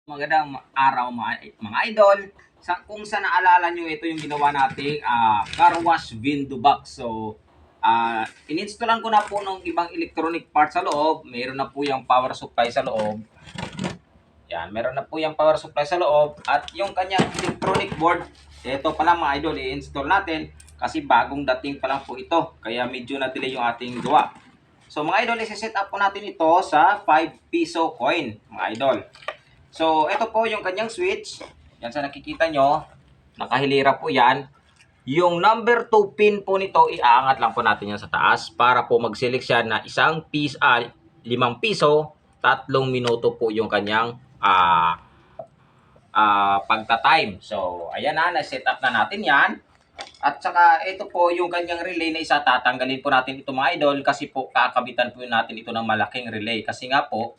Magandang araw mga idol. Kung sa naalala nyo, ito yung ginawa nating car wash window box. So, in-installan ko na po ng ibang electronic parts sa loob. Meron na po yung power supply sa loob. Yan, meron na po yung power supply sa loob. At yung kanyang electronic board, ito pala mga idol, i-install natin. Kasi bagong dating pa lang po ito. Kaya medyo na-delay yung ating gawa. So mga idol, isi-set up po natin ito sa 5 piso coin, mga idol. So, ito po yung kanyang switch. Yan sa nakikita nyo. Nakahilera po yan. Yung number 2 pin po nito, iaangat lang po natin yan sa taas para po mag-select siya na 5 piso, 3 minuto po yung kanyang pagta-time. So, ayan na, na-set up na natin yan. At saka ito po yung kanyang relay na isa, tatanggalin po natin ito mga idol kasi po kakabitan po natin ito ng malaking relay. Kasi nga po,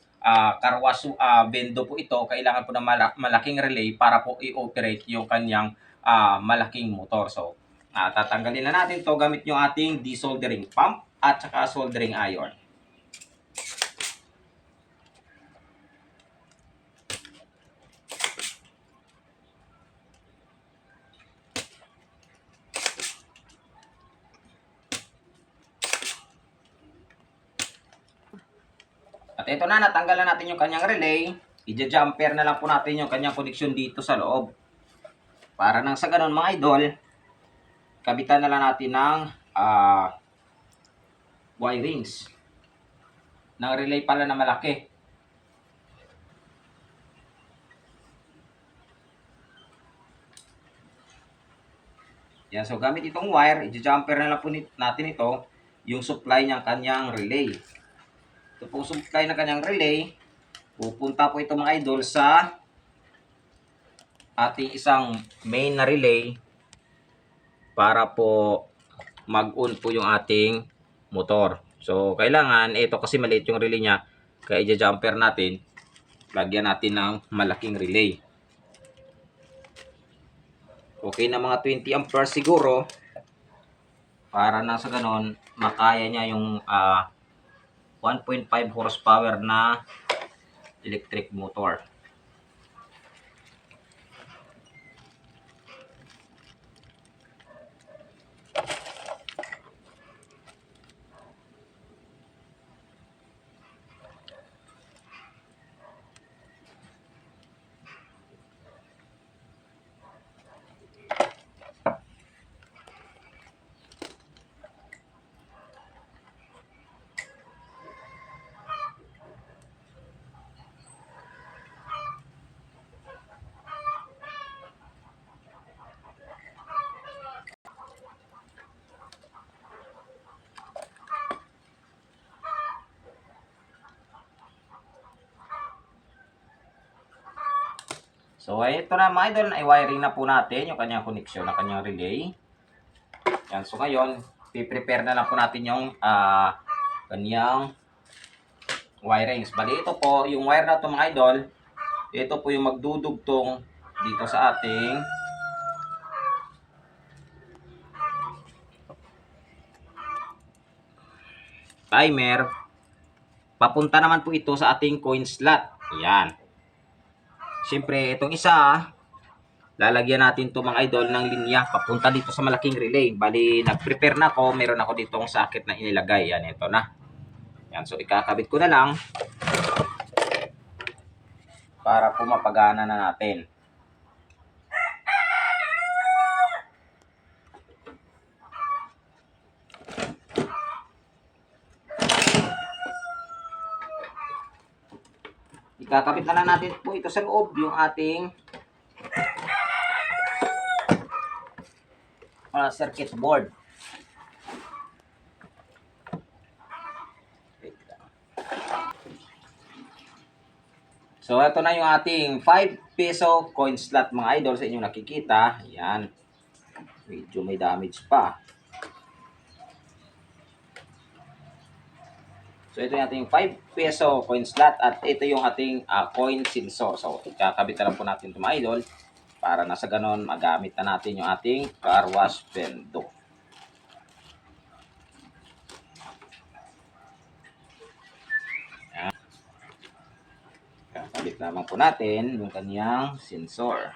karwaso bendo po ito, kailangan po ng malaking relay para po i-operate yung kanyang malaking motor. So, tatanggalin na natin to gamit yung ating desoldering pump at saka soldering iron. At ito na, natanggal na natin yung kanyang relay. I-jumper na lang po natin yung kanyang connection dito sa loob. Para nang sa ganun mga idol, kabitan na lang natin ng wirings ng relay pala na malaki. Yan, so gamit itong wire, i-jumper na lang po natin ito, yung supply ng kanyang relay. Ito po supply ng kanyang relay, pupunta po ito mga idol sa ating isang main na relay para po mag-on po yung ating motor. So, kailangan, ito kasi maliit yung relay niya, kaya i-jumper natin, lagyan natin ng malaking relay. Okay na mga 20 amperes siguro, para na sa ganon, makaya niya yung 1.5 horsepower na electric motor. So, ito na mga idol, i-wiring na po natin yung kanyang connection ng kanyang relay. Yan, so ngayon, i-prepare na lang po natin yung kanyang wirings. Bali, ito po, yung wire na ito mga idol, ito po yung magdudugtong dito sa ating timer. Papunta naman po ito sa ating coin slot. Yan. Siyempre, itong isa, lalagyan natin to mga idol ng linya papunta dito sa malaking relay. Bali, nag-prepare na ako. Meron ako ditong socket na inilagay. Yan, ito na. Yan, so ikakabit ko na lang para po mapagana na natin. Ikakabit na lang natin po ito sa loob yung ating circuit board. So, ito na yung ating 5 peso coin slot mga idol sa inyong nakikita. Yan. Medyo may damage pa. So, ito yung ating 5 peso coin slot at ito yung ating coin sensor. So, ikakabit na lang po natin ito mga idol para na sa ganon magamit na natin yung ating car wash bendo. Kakabit ikabit naman po natin yung kanyang sensor.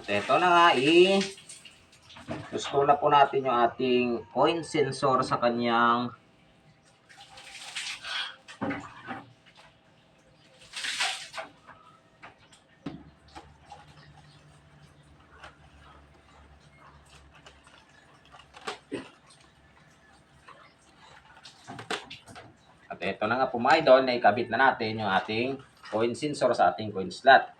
At ito na nga, gusto na po natin yung ating coin sensor sa kanyang ito na nga po mga idol, na ikabit na natin yung ating coin sensor sa ating coin slot.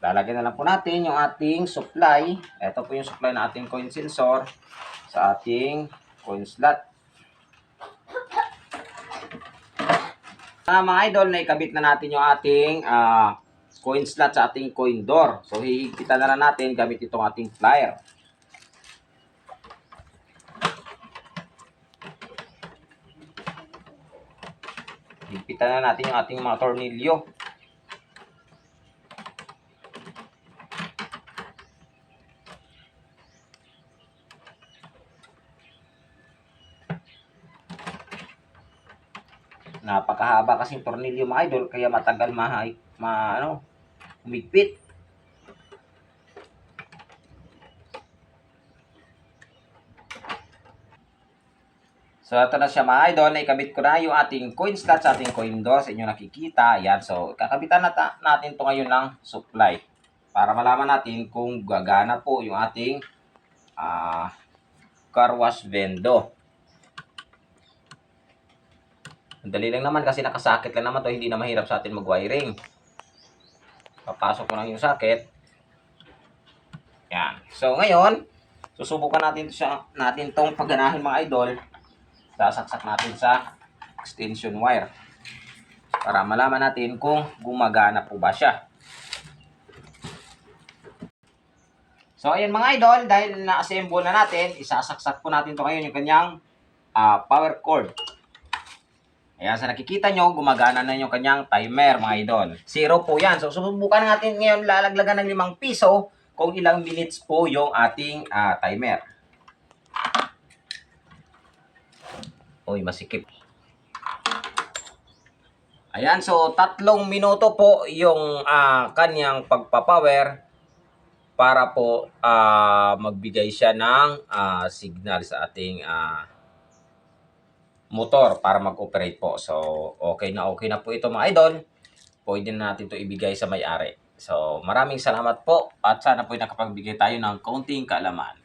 Lalagyan na lang po natin yung ating supply. Ito po yung supply na ating coin sensor sa ating coin slot. Mga idol, na ikabit na natin yung ating coin slot sa ating coin door. So hihigpitan na lang natin gamit itong ating plier. Higpitan na natin yung ating mga tornilyo. Napakahaba kasing tornilyo mga idol, kaya matagal humigpit. So, ito na siya mga idol. Naikabit ko na yung ating coin slot sa ating coin door. Sa inyo nakikita. Ayan. So, kakabitan natin ito ngayon ng supply. Para malaman natin kung gagana po yung ating car wash vendo. Dali lang naman kasi nakasakit lang naman to. Hindi na mahirap sa atin mag-wiring. Papasok ko lang yung socket. Yan. So, ngayon, susubukan natin tong pagganahin mga idol. Sasaksak natin sa extension wire para malaman natin kung gumagana po ba siya. So ayan mga idol, dahil na-assemble na natin, isasaksak po natin ito ngayon yung kanyang power cord. Ayan, sa nakikita nyo, gumagana na yung kanyang timer mga idol. 0 po yan. So susubukan natin ngayon, lalaglagan ng 5 piso kung ilang minutes po yung ating timer. Uy, masikip. Ayan, so 3 minuto po yung kanyang pagpapower para po magbigay siya ng signal sa ating motor para mag-operate po. So, okay na po ito mga idol. Pwede na natin ito ibigay sa may-ari. So, maraming salamat po at sana po nakapagbigay tayo ng kaunting kaalaman.